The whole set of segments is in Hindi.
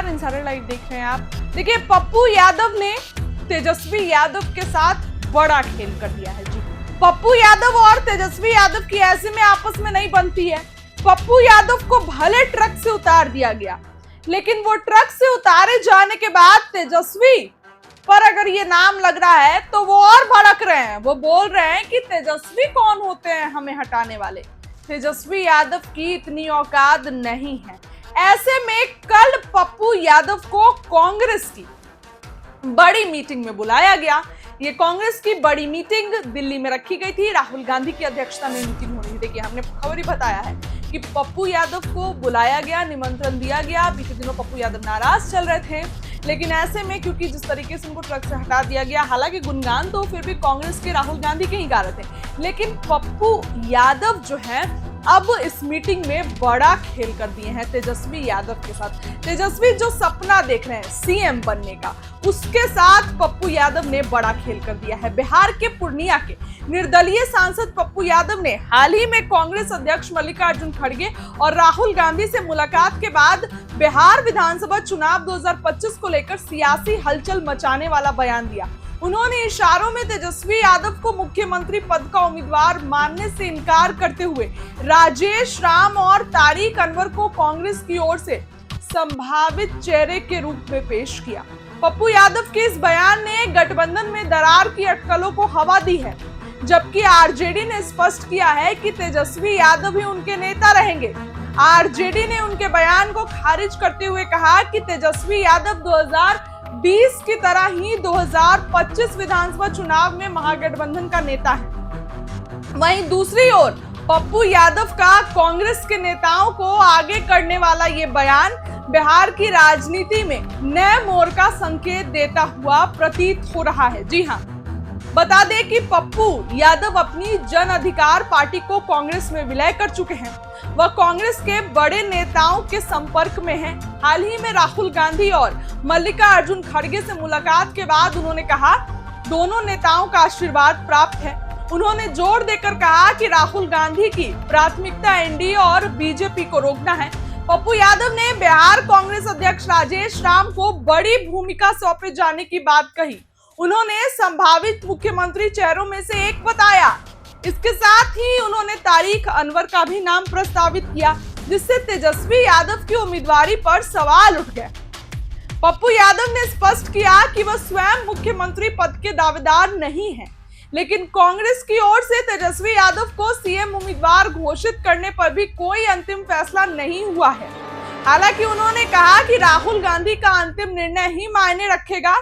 नमस्कार, इंसाइडर लाइव देख रहे हैं आप। देखिए, पप्पू यादव ने तेजस्वी यादव के साथ बड़ा खेल कर दिया है। जी, पप्पू यादव और तेजस्वी यादव की ऐसे में आपस में नहीं बनती है। पप्पू यादव को भले ट्रक से उतार दिया गया, लेकिन वो ट्रक से उतारे जाने के बाद तेजस्वी पर अगर ये नाम लग रहा है तो वो और भड़क रहे हैं। वो बोल रहे हैं कि तेजस्वी कौन होते हैं हमें हटाने वाले। तेजस्वी यादव की इतनी औकात नहीं है। ऐसे में कल पप्पू यादव को कांग्रेस की बड़ी मीटिंग में बुलाया गया। ये कांग्रेस की बड़ी मीटिंग दिल्ली में रखी गई थी। राहुल गांधी की अध्यक्षता में मीटिंग होनी थी। देखिए, हमने खबर ही बताया है कि पप्पू यादव को बुलाया गया, निमंत्रण दिया गया। पिछले दिनों पप्पू यादव नाराज चल रहे थे, लेकिन ऐसे में क्योंकि जिस तरीके से उनको ट्रक से हटा दिया गया, हालांकि गुणगान तो फिर भी कांग्रेस के राहुल गांधी के ही गा रहे थे, लेकिन पप्पू यादव जो है अब इस मीटिंग में बड़ा खेल कर दिए हैं तेजस्वी यादव के साथ। तेजस्वी जो सपना देख रहे हैं सीएम बनने का, उसके साथ पप्पू यादव ने बड़ा खेल कर दिया है। बिहार के पूर्णिया के निर्दलीय सांसद पप्पू यादव ने हाल ही में कांग्रेस अध्यक्ष मल्लिकार्जुन खड़गे और राहुल गांधी से मुलाकात के बाद बिहार विधानसभा चुनाव 2025 को लेकर सियासी हलचल मचाने वाला बयान दिया। उन्होंने इशारों में तेजस्वी यादव को मुख्यमंत्री पद का उम्मीदवार मानने से इनकार करते हुए राजेश राम और तारिक अनवर को कांग्रेस की ओर से संभावित चेहरे के रूप में पेश किया। पप्पू यादव के इस बयान ने गठबंधन में दरार की अटकलों को हवा दी है, जबकि आरजेडी ने स्पष्ट किया है कि तेजस्वी यादव ही उनके नेता रहेंगे। आरजेडी ने उनके बयान को खारिज करते हुए कहा कि तेजस्वी यादव 2020 की तरह ही 2025 विधानसभा चुनाव में महागठबंधन का नेता है। वहीं दूसरी ओर पप्पू यादव का कांग्रेस के नेताओं को आगे करने वाला ये बयान बिहार की राजनीति में नए मोड़ का संकेत देता हुआ प्रतीत हो रहा है। जी हां, बता दें कि पप्पू यादव अपनी जन अधिकार पार्टी को कांग्रेस में विलय कर चुके हैं। वह कांग्रेस के बड़े नेताओं के संपर्क में हैं। हाल ही में राहुल गांधी और मल्लिकार्जुन खड़गे से मुलाकात के बाद उन्होंने कहा, दोनों नेताओं का आशीर्वाद प्राप्त है। उन्होंने जोर देकर कहा कि राहुल गांधी की प्राथमिकता एनडीए और बीजेपी को रोकना है। पप्पू यादव ने बिहार कांग्रेस अध्यक्ष राजेश राम को बड़ी भूमिका सौंपे जाने की बात कही। उन्होंने संभावित मुख्यमंत्री चेहरों में से एक बताया। इसके साथ ही उन्होंने तारिक अनवर का भी नाम प्रस्तावित किया, जिससे तेजस्वी यादव की उम्मीदवारी पर सवाल उठ गए। पप्पू यादव ने स्पष्ट किया कि वह स्वयं मुख्यमंत्री पद के दावेदार नहीं है, लेकिन कांग्रेस की ओर से तेजस्वी यादव को सीएम उम्मीदवार घोषित करने पर भी कोई अंतिम फैसला नहीं हुआ है। हालांकि उन्होंने कहा कि राहुल गांधी का अंतिम निर्णय ही मायने रखेगा।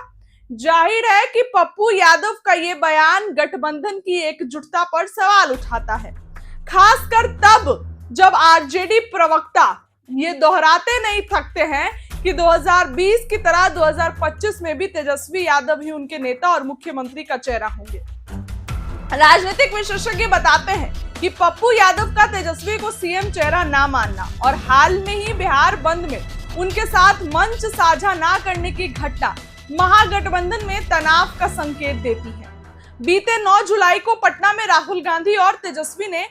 जाहिर है कि पप्पू यादव का ये बयान गठबंधन की एकजुटता पर सवाल उठाता है, खासकर तब जब आरजेडी प्रवक्ता ये दोहराते नहीं थकते हैं कि 2020 की तरह 2025 में भी तेजस्वी यादव ही उनके नेता और मुख्यमंत्री का चेहरा होंगे। राजनीतिक विशेषज्ञ बताते हैं कि पप्पू यादव का तेजस्वी को सीएम चेहरा ना मानना और हाल में ही बिहार बंद में उनके साथ मंच साझा ना करने की घटना महागठबंधन में तनाव का संकेत देती है। बीते 9 जुलाई को पटना में राहुल गांधी और तेजस्वी ने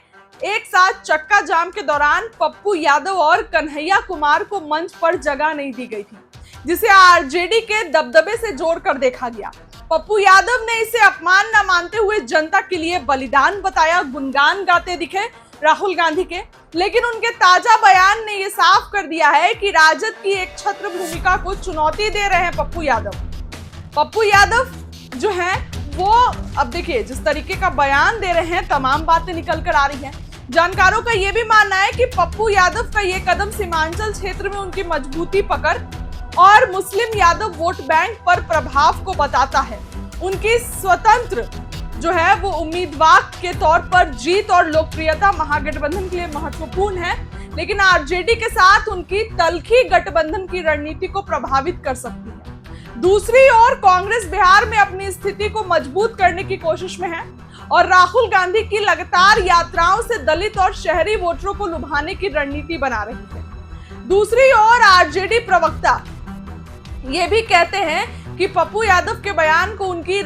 एक साथ चक्का जाम के दौरान पप्पू यादव और कन्हैया कुमार को मंच पर जगह नहीं दी गई थी, जिसे आरजेडी के दबदबे से जोड़कर देखा गया। पप्पू यादव ने इसे अपमान न मानते हुए जनता के लिए बलिदान बताया, गुणगान गाते दिखे राहुल गांधी के। लेकिन उनके ताजा बयान ने यह साफ कर दिया है कि राजद की एक छत्र भूमिका को चुनौती दे रहे हैं पप्पू यादव। पप्पू यादव जो हैं वो अब देखिए जिस तरीके का बयान दे रहे हैं, तमाम बातें निकल कर आ रही हैं। जानकारों का यह भी मानना है कि पप्पू यादव का ये कदम सीमांचल क्षेत्र में उनकी मजबूती पकड़ और मुस्लिम यादव वोट बैंक पर प्रभाव को बताता है। उनकी स्वतंत्र जो है वो उम्मीदवार के तौर पर जीत और लोकप्रियता महागठबंधन के लिए महत्वपूर्ण है, लेकिन आरजेडी के साथ उनकी तल्खी गठबंधन की रणनीति को प्रभावित कर सकती है। दूसरी ओर कांग्रेस बिहार में अपनी स्थिति को मजबूत करने की कोशिश में है और राहुल गांधी की लगातार यात्राओं से दलित और शहरी वोटरों को लुभाने की रणनीति बना रही है। दूसरी ओर आरजेडी प्रवक्ता ये भी कहते हैं कि पप्पू यादव के बयान को उनकी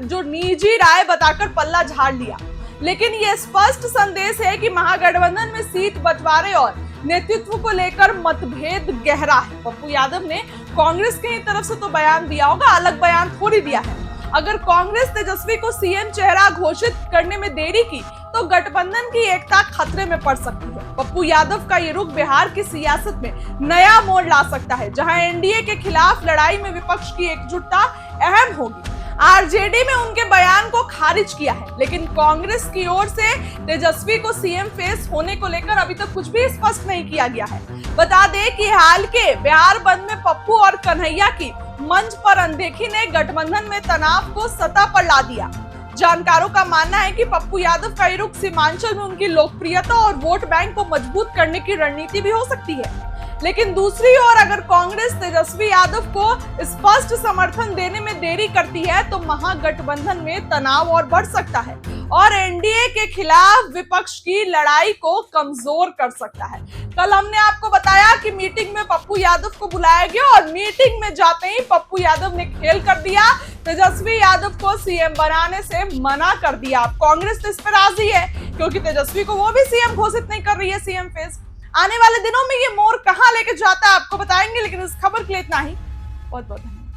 जो निजी राय बताकर पल्ला झाड़ लिया, लेकिन यह स्पष्ट संदेश है कि महागठबंधन में सीट बंटवारे और नेतृत्व को लेकर मतभेद गहरा है। पप्पू यादव ने कांग्रेस की तरफ से तो बयान दिया होगा, अलग बयान थोड़ी दिया है। अगर कांग्रेस तेजस्वी को सीएम चेहरा घोषित करने में देरी की तो गठबंधन की एकता खतरे में पड़ सकती है। पप्पू यादव का ये रुख बिहार की सियासत में नया मोड़ ला सकता है, जहां एनडीए के खिलाफ लड़ाई में विपक्ष की एकजुटता अहम होगी। आरजेडी में उनके बयान को खारिज किया है, लेकिन कांग्रेस की ओर से तेजस्वी को सीएम फेस होने को लेकर अभी तक कुछ भी स्पष्ट नहीं किया गया है। बता दें कि हाल के बिहार बंद में पप्पू और कन्हैया की मंच पर अनदेखी ने गठबंधन में तनाव को सतह पर ला दिया। जानकारों का मानना है कि पप्पू यादव का ये रुख सीमांचल में उनकी लोकप्रियता और वोट बैंक को मजबूत करने की रणनीति भी हो सकती है। लेकिन दूसरी ओर अगर कांग्रेस तेजस्वी यादव को स्पष्ट समर्थन देने में देरी करती है तो महागठबंधन में तनाव और बढ़ सकता है और एनडीए के खिलाफ विपक्ष की लड़ाई को कमजोर कर सकता है। कल हमने आपको बताया कि मीटिंग में पप्पू यादव को बुलाया गया और मीटिंग में जाते ही पप्पू यादव ने खेल कर दिया, तेजस्वी यादव को सीएम बनाने से मना कर दिया। कांग्रेस तो इस पर राजी है क्योंकि तेजस्वी को वो भी सीएम घोषित नहीं कर रही है, सीएम फेस। आने वाले दिनों में ये मोड़ कहां लेके जाता है आपको बताएंगे, लेकिन इस खबर के लिए इतना ही। बहुत बहुत धन्यवाद।